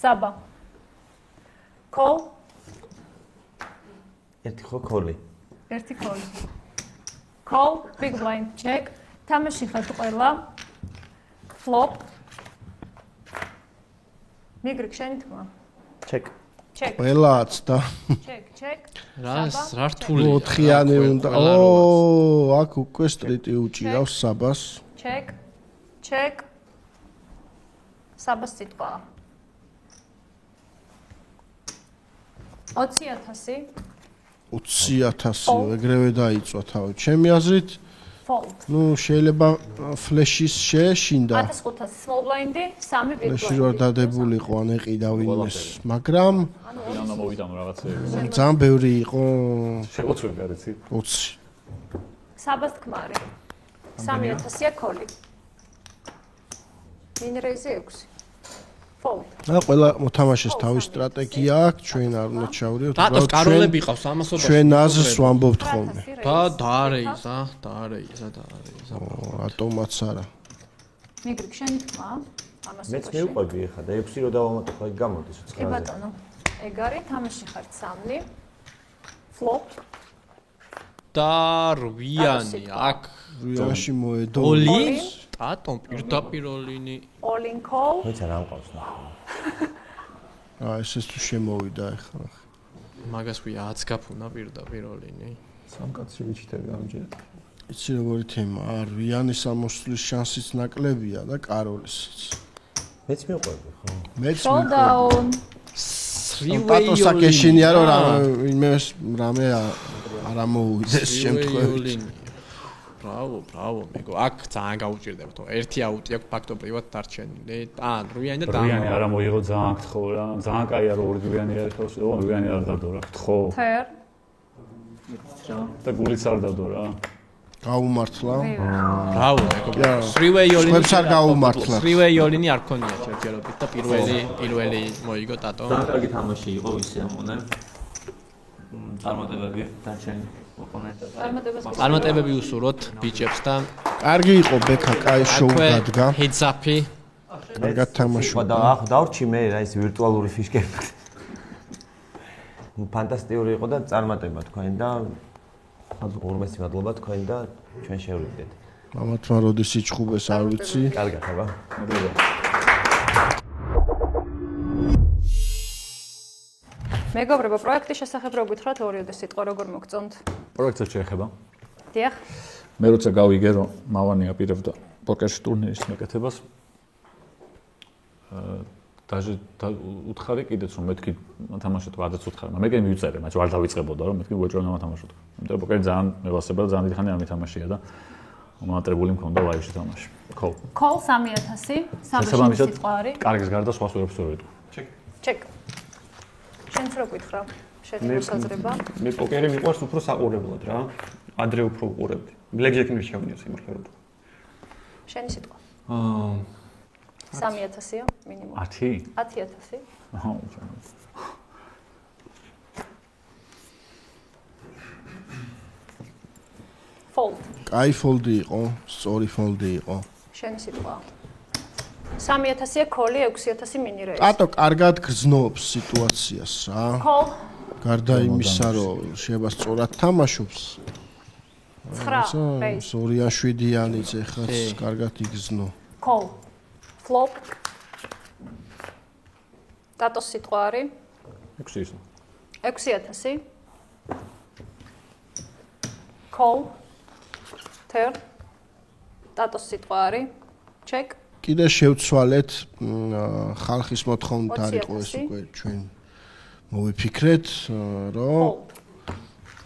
საბა. Call. ერთი ხო call-ი. ერთი call. Call big blind check. თამაში ხარ ყველა. Flop. მიგრი შენი თქმა. Check. Check. ყველაც და Check, check. რა რთული 4-იანი უნდა. აქ უკვე სტრიტი უჭირავს საბას. Check. Check. საბას სიტყვა. 20000. 20000 ეგრევე დაიწვა თავი. ჩემი აზრით, Fold. შეიძლება ფლეშის შეეშინდა. 1500 small blind-ი, 3 big ფლეში blind-ი. რო დადებულიყო ან ეყიდა ვინმეს, მაგრამ ანუ მოვიდა რაღაცეები. ძალიან ბევრი იყო შეგოცვები არ იცი? 20. საბას თქმარი. 3000-ია call-ი. mini raise 6. Fold. და ყველა მოთამაშეს თავის სტრატეგია აქვს, ჩვენ არ უნდა ჩავდიოთ. ტატოს კაროლები ყავს ამასობაში. ჩვენ აზრს ვამბობთ ხოლმე. და დაარეიზა. ატომაც არა. მიგრი შენი თქმა ამას მეც მივყვები ახლა და 6 რო დავამატო ხო იქ გამოდის კი 9-ზე. ბატონო. ეგ არის თამაში ხარ 3. Flop. და 8-იანი აქ რიაში მოედო. ოლინ ტატომ პირდაპირ ოლინი. All in call. მეც არ ამყავს ნახე. ესეც თუ შემოვიდა ახლა. მაგას ვი 10 გაფუნა პირდაპირ ოლინი. სამკაცი ვიჩიტები ამჯერ. იცი როგორი თემა, რიანის ამოსვლის შანსიც ნაკლებია და კაროლისიც. მეც მივყვები ხო? მეც Showdown. ტატოსა კეშინია რომ რამე არ ამოუვიდეს შემთხვევით. ბრავო, მეგო, აქ ძალიან გაუჭირდება თო. ერთი აუტი აქვს ფაქტობრივად დარჩენილი. ან 8-იანი და რიანი არ მოიღო ძალიან გთხოვ რა. ძალიან კაია რომ 2 რიანი არის ხო? 2 რიანი არ დადო რა. გთხოვ. Pair. და გულიც არ დადო რა. გაუმართლა. ბრავო, მეგო. 3-way ოლინი. სხვებს არ გაუმართლა. 3-way ოლინი არ ქონია შეერთებით და პირველი მოიგო ტატო. ძალიან კარგი თამაში იყო ისე ამონე. წარმატებები დარჩენილი. წარმატებები უსურვოთ ბიჭებს და კარგი იყო ბექა, კაი შოუ დადგა. ჰედზაფი. კარგად თამაშობდა. და დავრჩი მე რა ის ვირტუალური ფიშკები. ფანტასტიკური იყო და წარმატება თქვენ და ორმესი მადლობა თქვენ და ჩვენ შევიდეთ. მამათმა როდის იჩხუბეს არ ვიცი. კარგად ხება. მეგობრებო, პროექტის შესახებ რო გითხრათ, ორიოდეს სიტყვა როგორ მოგწონთ? პროექტს შეეხება. დიახ. მე როცა გავიგე რომ მავანი აპირებდა პოკერის ტურნირის მეკეთებას დაჟე უთხარი კიდეც რომ მეთქი თამაშობ ადაც უთხარი. მე მივწერე, მაგრამ არ დავიწყებოდა რომ მეთქი უეჭვენა თამაშობ. იმიტომ პოკერი ძალიან მევასება და ძალიან დიდი ხანი არ მითამაშია და მომატრებული მქონდა ლაივში თამაში. Call. Call 3000, საბაში სიტყვა არის. კარგის გარდა სხვას ვერ ვსწორებ. Check. შენც რო გითხრა, შენი მოსაზრება. მე პოკერი მიყვარს უფრო საყურებლად რა. ადრე უფრო უყურებდი. ბლეკჯეკი მირჩევნია სიმართლე. შენი სიტყვა. 3000-ია მინიმუმ. 10? 10000. აჰა. Fold. კაი ფოლდი იყო, სწორი ფოლდი იყო. შენი სიტყვა. 3000-ია call, 6000 mini raise. კატო კარგად გრძნობს სიტუაციას რა. Call. გარდა იმისა, რომ შეიძლება სწორად თამაშობს. 9 raise. 2-7-იანი ეხაც კარგად იგრძნო. Call. Flop. დატოს სიტყვა არის 6-ის. 6000. Call. Turn. დატოს სიტყვა არის check. კიდე შევცვალეთ ხალხის მოთხოვნით არ იყო ეს უკვე ჩვენ მოვიფიქრეთ რომ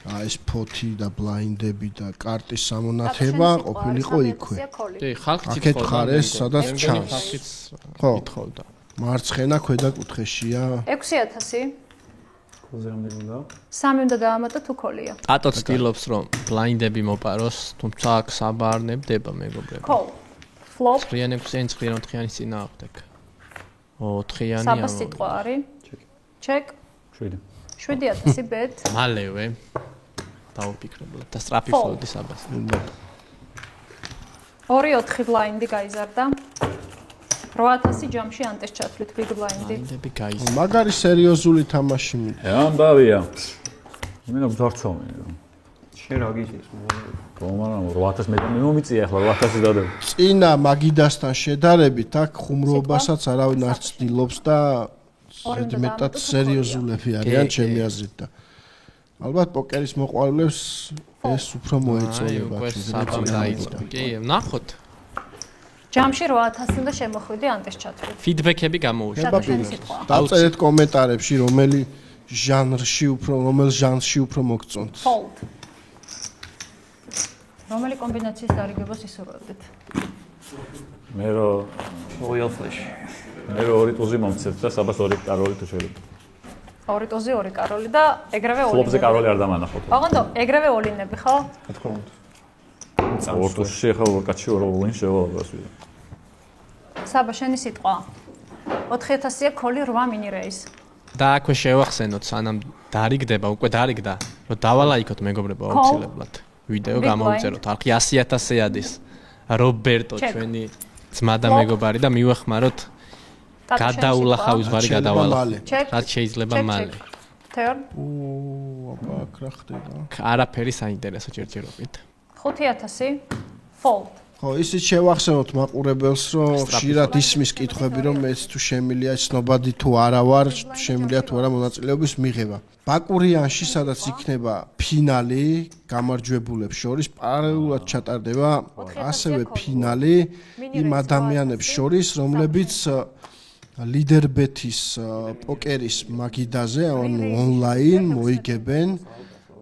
ეს ფოთი და ბლაინდები და კარტის სამონათება ყოფილიყო იქვე. კი, ხალხიც აქეთ ხარეს სადაც ჩანს. ხალხიც ხო, ითხოვდა. მარცხენა ქვედა კუთხეშია. 6000. კოლზე რამდენი უნდა? 3 უნდა დაამატო თუ call-ია. ატო ცდილობს რომ ბლაინდები მოპაროს, თუმცა აქ საბა არ ნებდება მეგობრებო. Call. Flop. 9-იანი 9-იანი წინააღმდეგ. 4-იანი საბა სიტყვა არის check. 7. 7000 bet. მალევე დავფიქრებულად და სწრაფი ფოლდი საბას. 2-4 ბლაინდი გაიზარდა. 8000 ჯამში ანტეს ჩათვლით big blind-ი. ბლაინდები გაიზარდა. მაგარი სერიოზული თამაში მიდია. ამბავია. იმენა გძარცომი. შენ რა გიჭირს? მაგრამ 8000 მეტი მომიწია ახლა 8000 დადებ. წინა მაგიდასთან შედარებით აქ ხუმრობასაც არავინ არ ცდილობს და მეტად სერიოზულები არიან ჩემი აზრით და ალბათ პოკერის მოყვარულებს ეს უფრო მოეწონება. უკვე საბა დაიწყო. კი, ნახოთ. ჯამში 8000 უნდა შემოხვიდე ანტეს ჩათვლით. ფიდბექები გამოუშვა. დაწერეთ კომენტარებში რომელ ჟანრში უფრო მოგწონთ. Fold. რომელი კომბინაციის დარიგებას ისურვებდით? მე რო Royal Flush. მე რო ორი ტუზი მომცეთ და საბას ორი კაროლი თუ შეიძლება. ორი ტუზი, ორი კაროლი და ეგრევე ოლინები. ფლოპზე კაროლი არ დამანახოთ. ოღონდ ეგრევე ოლინები ხო? რა თქმა უნდა. ორ ტუზში ახლა კაცი ორ ოლინ შევალოს ვიდა. საბა შენი სიტყვა. 4000-ია call 8 mini raise. და აქვე შევახსენოთ სანამ დარიგდება, უკვე დარიგდა, რომ დავალაიქოთ მეგობრებო აუცილებლად. ვიდეო გამოვწეროთ. არქი 100000 ადის. რობერტო ჩვენი ძმა და მეგობარი და მივეხმაროთ გადაულახავის ვარი გადავალახო. რაც შეიძლება მალე. Turn. აბა აქ რა ხდება? არაფერი საინტერესო ჯერჯერობით. 5000 fold. ხო, ისიც შევახსენოთ მაყურებელს, რომ ხშირად ისმის კითხვები, რომ მეც თუ შემილია ცნობადი თუ არა ვარ, შემილია თუ არა მონაწილეობის მიღება. ბაკურიანში, სადაც იქნება ფინალი გამარჯვებულებს შორის, პარალელურად ჩატარდება ასევე ფინალი იმ ადამიანებს შორის, რომლებიც ლიდერბეთის პოკერის მაგიდაზე, ანუ ონლაინ მოიგებენ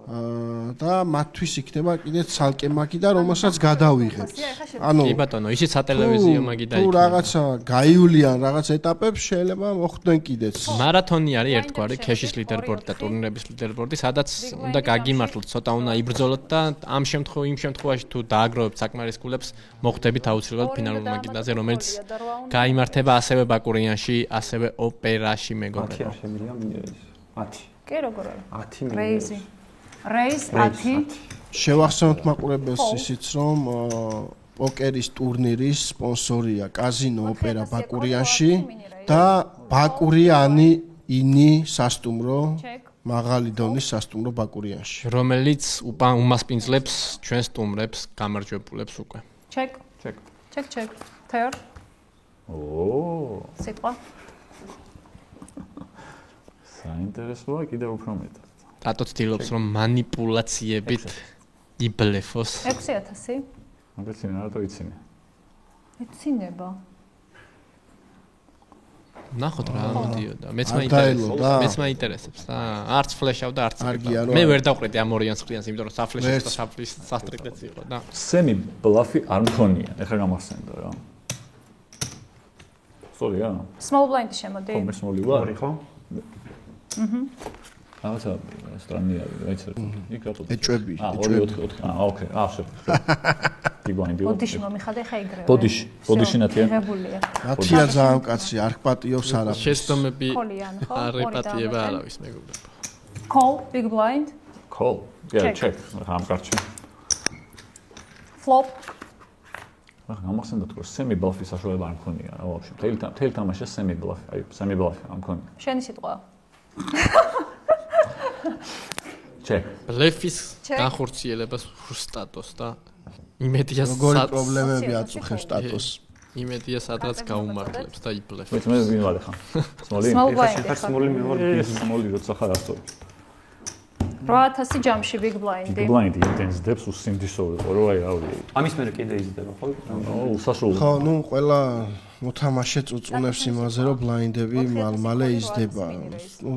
და მათთვის იქნება კიდე ცალკე მაგიდა, რომელსაც გადავიღებთ. ანუ კი ბატონო, ისიც სატელევიზიო მაგიდა იქნება. თუ რაღაცა გაივლიან რაღაც ეტაპებს შეიძლება მოხდნენ კიდეც. მარათონი არის ერთგვარი ქეშის ლიდერბორდი და ტურნირების ლიდერბორდი, სადაც უნდა გაგიმართლოთ, ცოტა უნდა იბრძოლოთ და იმ შემთხვევაში თუ დააგროვებთ საკმარისკულებს, მოხვდებით აუცილებლად ფინალურ მაგიდაზე, რომელიც გაიმართება ასევე ბაკურიანში, ასევე ოპერაში მეგობრებო. 10 არ შემიძლია მინერალის. 10. კი როგორ არის? 10 Raise. Raise 10. შევახსენოთ მაყურებელს ისიც, რომ პოკერის ტურნირის სპონსორია კაზინო ოპერა ბაკურიანში და ბაკურიანი ინი სასტუმრო, მაღალი დონის სასტუმრო ბაკურიანში, რომელიც უმასპინძლებს ჩვენ სტუმრებს, გამარჯვებულებს უკვე. Check. Check. Check, check. Turn. სიტყვა. საინტერესოა კიდევ უფრო მეტად. რატო ცდილობს რომ მანიპულაციებით იბლეფოს? 6000. მაგაცინე რატო იცინე? ეცინება. ნახოთ რა მოდიოდა. მეც მაინტერესებს და არც ფლეშავ და არც მე ვერ დავყრედი ამ ორიანს ხრიანს, იმიტომ რომ საფლეშს და საფლის სასტრიკდეც იყო და სემი ბლაფი არ მქონია. ეხლა გამახსენდა რა. სწორია? Small blind-ი შემოდი. ხო, მე small-ი ვარ. ხო? რაღაცა სტრანია, რაიცი. იქ რატო? ეჭვები. აა 2-4. ოკეი. შევ. big blind. ბოდიში მომიხადე ხა იგრევე. ბოდიში ნათია. მიღებულია. ნათია ძალიან კაცი, არ პატიობს არაფერს. შეცდომები კოლიან, ხო? არ ეპატიება არავის მეგობრებო. Call, big blind. Call. Yeah, check. ამ კარტში. Flop. გამახსენდა თქო semi bluff-ის საშუალება არ მქონია რა ვაფშე. მთელი თამაშია semi bluff. აი, semi bluff არ მქონია. შენი სიტყვა. Check. ბლეფის განხორციელებას სტატუსს და იმედია როგორი პრობლემები აწუხებს სტატუსს. იმედია სადღაც გაუმართლებს და იბლეფს. მე ვინ ვარ ახლა? Small-ი? Small blind. ხარ small-ი მე ვარ Small-ი როცა ხარ ასწორი. 8000 ჯამში big blind-ი. Big blind intensdებს უსინდისორი ყო რა აი რავი. ამის მერე კიდე იზრდება ხო? უსასრულო. ხო, ნუ ყველა მოთამაშე წუწუნებს იმაზე, რომ ბლაინდები მალე იზრდება. ნუ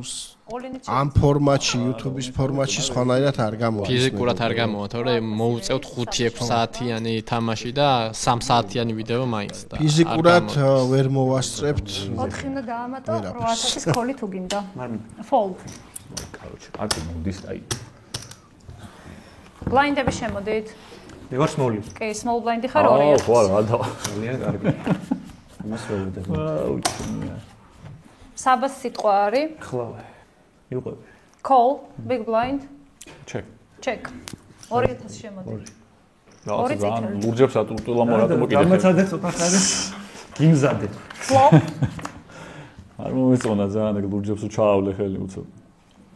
ამ ფორმატში, YouTube-ის ფორმატში სხვანაირად არ გამოდის. ფიზიკურად არ გამოვა, თორე მოუწევთ 5-6 საათიანი თამაში და 3 საათიანი ვიდეო მაინც და ფიზიკურად ვერ მოვასწრებთ. 4 უნდა დაამატო 8000-ის ქოლი თუ გინდა. Fold. Короче, აკი მოდის აი. ბლაინდები შემოდით. მე ვარ small-ი. კი, small blind-ი ხარ 2. ხო, რა და. ძალიან კარგი. იმას ვეუბნები. საბას სიტყვა არის. ხლავე. იყვები. Call, big blind. Check. Check. 2000 შემოდით. რა, ლურჯებს ატურტულა მორატო მოკიდე. გამაცადე ცოტა ხარი. გიმზადე. Flop. არ მომეწონა ძალიან ეგ ლურჯებს უჩაავლე ხელი უცებ.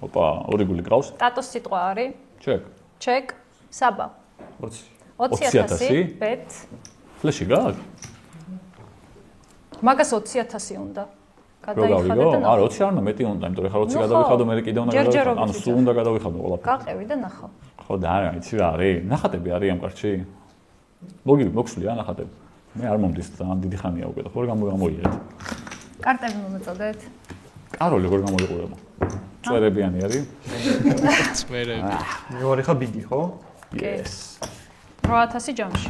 ოპა, ორი გული გყავს? ტატოს სიტყვა არის. Check. Check. საბა. 20. 20000 bet. ფლეში გაქვს? მაგას 20000 უნდა. გადაიხადე და არა 20 არ უნდა მეტი უნდა, იმიტომ რომ ხა 20 გადავიხადო, მე კიდე უნდა გადავიხადო, ანუ სულ უნდა გადავიხადო ყველაფერი. გაყევი და ნახავ. ხო და არა, იცი რა არის? ნახატები არის ამ კარტში? მოგშვია ნახატები. მე არ მომდის ძალიან დიდი ხანია უკვე და ხო გამოიეთ. კარტები მომეწოდეთ. კაროლი როგორ გამოიყურება? წვერებიანი არის? წვერები. მე ვარ ხა ბიგი ხო? Yes. 8000 ჯამში.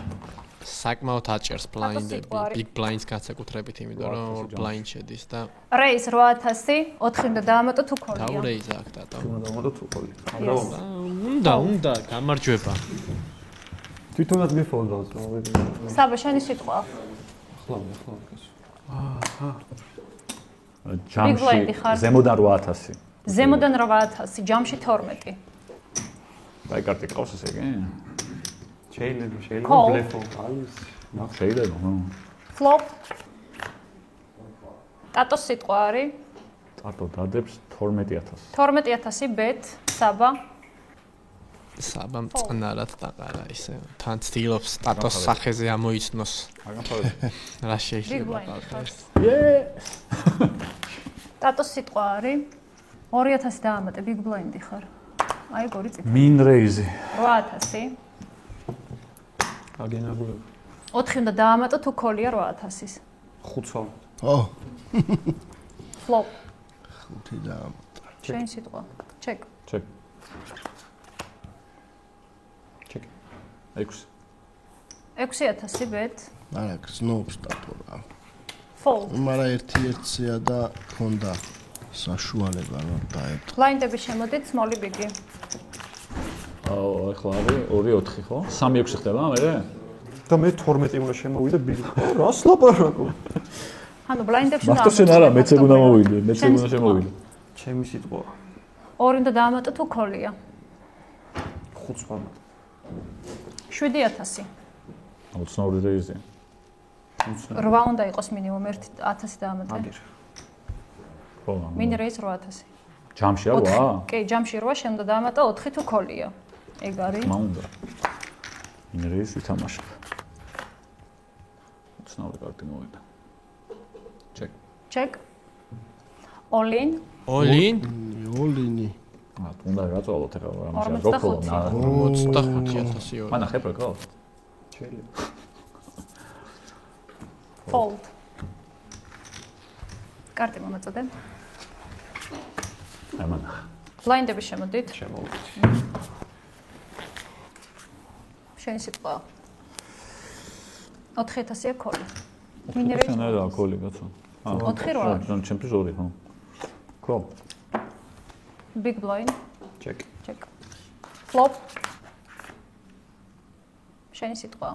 საკმაოდ აჭერს ბლაინდები, big blinds განსაკუთრებით, იმიტომ რომ blind შედის და raise 8000, 4 უნდა დაამატო თუ ქოლია. და raise აქ დატო. უნდა მომდო თუ ხოლი. უნდა, გამარჯვება. თვითონაც მიფოლდავს, მოვიდი. საბა შენი სიტყვა. ხლავე. ჯამში ზემოდან 8000. ზემოდან 8000, ჯამში 12. აი კარტი ყავს ესე იგი? შეიძლება ბლეფო არის. შეიძლება, ხო. Flop. ტატოს სიტყვა არის. ტატო დადებს 12000. 12000 bet, საბა. საბა მწყნარად დაყარა ისე. თან ცდილობს ტატოს სახეზე ამოიცნოს. რა შეიძლება გაკეთდეს? ტატოს სიტყვა არის. 2000 დაამატე big blind-ი ხარ. აი გორი წითელი. Min raise. 8000. აგენაგულებ. 4 უნდა დაამატო თუ ქოლია 8000-ის. 5-ო. ო. Flop. 5 დაამატა. შენ სიტყვა. Check. Check. 6. 6000 bet. არა, გზნობს ტატორა. Fold. მაგრამ ერთ-ერთია და ქონდა საშუალება რომ დაეთო. ბლაინდები შემოდით small big-ი. ახლა არის 2-4 ხო? 3-6 ხდება მე? და მე 12 უნდა შემოვიდე ბიგი. რას ლაპარაკო? ანუ ბლაინდებში უნდა მართლა შენ არა, მეც ეგ უნდა მოვიდე, მეც ეგ უნდა შემოვიდე. ჩემი სიტყვა. 2 უნდა დაამატო თუ ქოლია. 5-ო. 7000. უცნაური რეიზი. 8 უნდა იყოს მინიმუმ 1000 დაამატე. აგერ. ხო. მინი რეიზ 8000. ჯამში არა? კი, ჯამში 8 შენ უნდა დაამატო 4 თუ ქოლია. ეგ არის. მაუნდა. მინი რეიზი თამაშობ. უცნაური კარტი მოვიდა. Check. Check. All in. ოლინი. უნდა გაწვალოთ ახლა რამე შეგოქოლო. 45000 euro. მანა ხეპრე ხო? შეიძლება. Fold. კარტი მომაწოდე. ამანა. ბლაინდები შემოდით. შემოვიდეთ. შენი სიტყვა. 4000-ია ქოლი. მინი რეიზი. რა ქოლი კაცო? 4-8. ჯონ ჩემთვის 2 ხო? ხო. Big blind. Check. Check. Flop. შენი სიტყვა.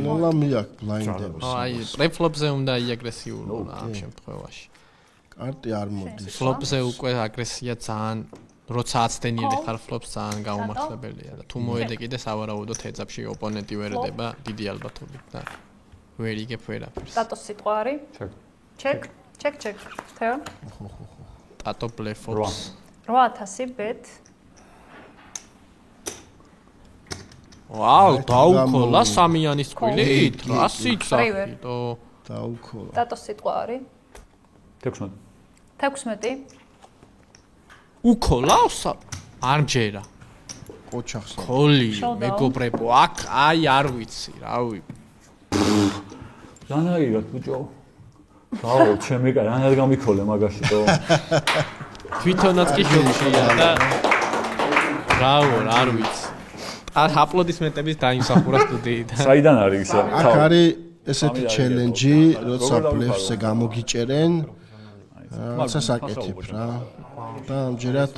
ნელა მიაკ ბლაინდებს. აი, პრეფლოპზე უნდა იაგრესიულო რა ამ შემთხვევაში. კარტი არ მოდის. ფლოპზე უკვე აგრესია ძალიან როცა აცდენიერი ხარ ფლოპს ძალიან გაუმართლებელია და თუ მოედე კიდე სავარაუდოდ ეძაბში ოპონენტი ვერ ედება დიდი ალბათობით და ვერ იგებ ვერაფერს. ტატოს სიტყვა არის? ჩეკ. თეო. ტატო ბლეფობს. 8000 bet. ვაუ, დაუქოლა სამიანის თქვილით, რა სიცოცხლო. დაუქოლა. ტატოს სიტყვა არის? 16. 16. უქოლავს? არ მჯერა. ოჩახს. ქოლი, მეგობრებო, აქ აი არ ვიცი, რავი. რანაირად ბიჭო? გაუ, ჩემი კა, რანაირად გამიქოლე მაგაშიტო. თვითონაც კი შოქშია და რავი, არ ვიცი. აპლოდისმენტების დაიმსახურა სტუდიიდან. საიდან არის ისა? აქ არის ესეთი ჩელენჯი, როცა ბლეფზე გამოგიჭერენ. რაცა საკეთებ რა. და ამჯერად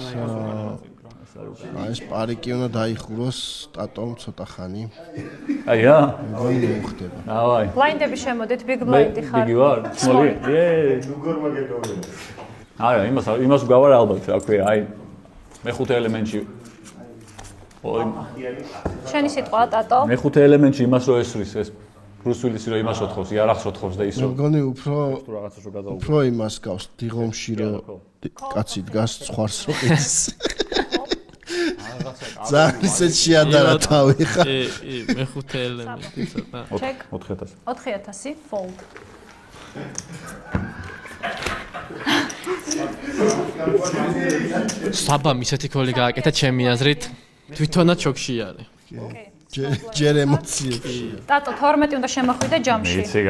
ეს პარიკი უნდა დაიხუროს ტატომ ცოტა ხანი. აი რა? მოხდება. დავაი. ბლაინდები შემოდით, big blind-ი ხარ. ბიგი ვარ? სმოლი? როგორ მაგეგოვე? აი, იმას გავარ ალბათ, რა ქვია, აი მეხუთე ელემენტში შენი სიტყვა ტატო. მეხუთე ელემენტში იმას რო ესვრის ეს რუსვილისი რო იმას ოთხოვს, იარაღს ოთხოვს და ის რო მგონი უფრო რაღაცას რო გადაუგო. უფრო იმას გავს დიღომში რო კაცი დგას ცხარს რო ყის. ძალიან ისეთ შეადარა თავი ხა. მეხუთე ელემენტი ცოტა. 4000. 4000 fold. საბამ ისეთი ქოლი გააკეთა ჩემი აზრით. თვითონაც შოქში არის. ჯერ ემოციებში. ტატო 12 უნდა შემოხვიდე ჯამში. იცი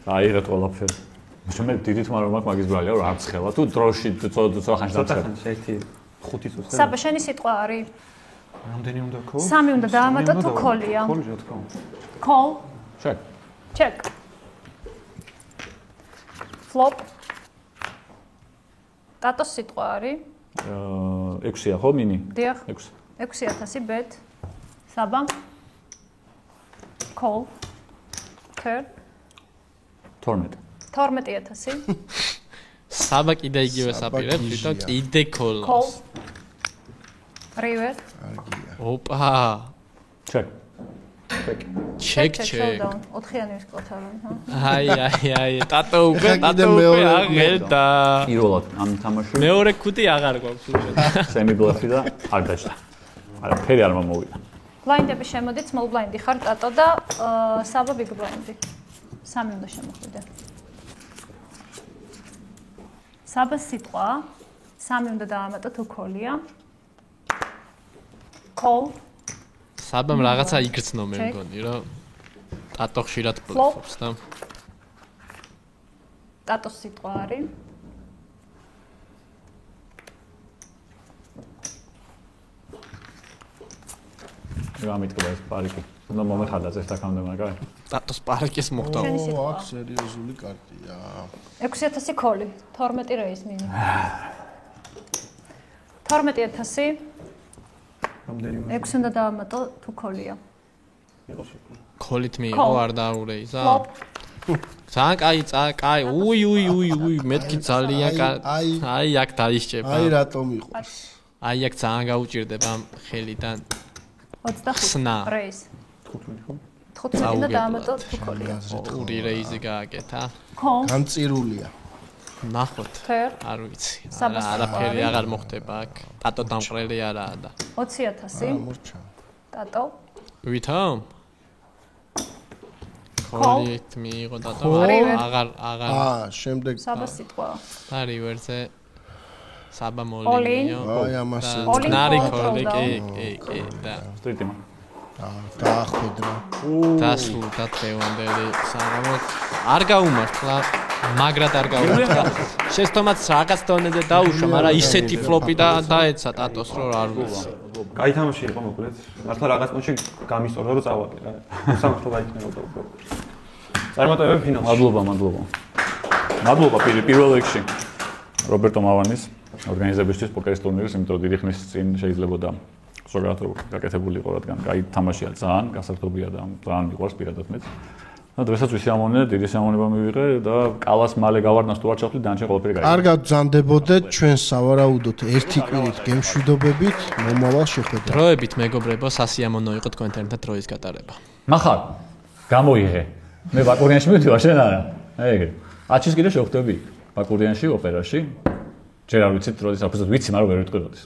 აიღეთ ყველაფერი. მე დიდი თმა რომ მაქვს მაგის ბრალია რა ცხელა თუ დროში ცოტა ხანში დაცხელა. ერთი 5 წუთი. საბა შენი სიტყვა არის? რამდენი უნდა ქო? 3 უნდა დაამატო თუ ქოლია. ქოლი რა თქმა უნდა. Call. check. Flop. ტატოს სიტყვა არის? 6-ია ხო მინი? დიახ. 6. 6000 bet. საბა. Call. Turn. 12000. საბა კიდე იგივე საპირებს, თვითონ კიდე ქოლა. Call. River. ოპა. check. check. 4-იანი ვისკოთა რომ, აი, ტატო უკვე აღელდა. პირველად ამ თამაში მეორე ქუდი აღარ გვაქვს უშენ. semi bluff-ი და არ დაჭდა. არა, ფერი არ მომოვიდა. ბლაინდები შემოდით, small blind-ი ხარ ტატო და საბა big blind-ი. 3 უნდა შემოხვიდე. საბა სიტყვა 3 უნდა დაამატო თუ ქოლია. Call. საბამ რაღაცა იგრძნო მე მგონი, რომ ტატო ხშირად ბლოფობს და ტატოს სიტყვა არის? გამიტკვა ეს პარიკი. უნდა მომეხადა ეს აქამდე მაგარი. ტატოს პარიკის მოხდა. აქ სერიოზული კარტია. 6000 ქოლი, 12 რეის მინი. 12000. რამდენი? 6 უნდა დაამატო თუ ქოლია. ქოლით მიიღო არ დაურეიზა. ძალიან კაი, უი, მეთქი ძალიან აი აქ დაიშჭება. აი რატომ იყვარს. აი აქ ძალიან გაუჭირდება ამ ხელიდან. 25 რეის. 15 ხო? 15 უნდა დაამატო თუ ქოლია. ორი რეიზი გააკეთა. განწირულია. ნახოთ. არ ვიცი. არაფერი აღარ მოხდება აქ. ტატო დამყრელი არაა და 20000. მორჩა. ტატო. ვითომ? ქოლით მიიღო ტატო. აღარ. შემდეგ საბა სიტყვა. და რივერზე საბა მოლინიო. აი ამასე. ნარი ქოლი, კი, და სტრიტიმა. დაახვედრა. დასრულდა თევანდელი საღამოთ. არ გაუმართლა, მაგრად არ გაუმართლა. შეცდომაც რაღაც დონეზე დაუშვა, მაგრამ ისეთი ფლოპი დაეცა ტატოს, რომ არ ვიცი. კაი თამაში იყო მოკლედ. მართლა რაღაც პონჩი გამისტორდა რომ წავაკე რა. სამხრო გაიქნებოდა უკვე. წარმატებები ფინალში. მადლობა პირველ რიგში რობერტო მავანის ორგანიზებისთვის პოკერის ტურნირის, იმიტომ რომ დიდი ხნის წინ შეიძლებოდა ზოგადად გაკეთებული იყო, რადგან კაი თამაშია ძალიან, გასართობია და ძალიან მიყვარს პირადად მეც. და დღესაც ვისიამოვნე, დიდი სიამოვნება მივიღე და კალას მალე გავარდნას თუ არ ჩავთვლი, დანარჩენ ყველაფერი გაიგო. კარგად ბრძანდებოდეთ, ჩვენ სავარაუდოდ ერთი კვირით გემშვიდობებით, მომავალ შეხვედრას. დროებით მეგობრებო, სასიამოვნო იყო თქვენთან ერთად დროის გატარება. ნახარ, გამოიღე. მე ბაკურიანში მივდივარ, შენ არა. ეგრე. აჩის კიდე შევხვდები ბაკურიანში ოპერაში. ჯერ არ ვიცით, როდის აფუძად ვიცი, მაგრამ ვერ ვიტყვი როდის.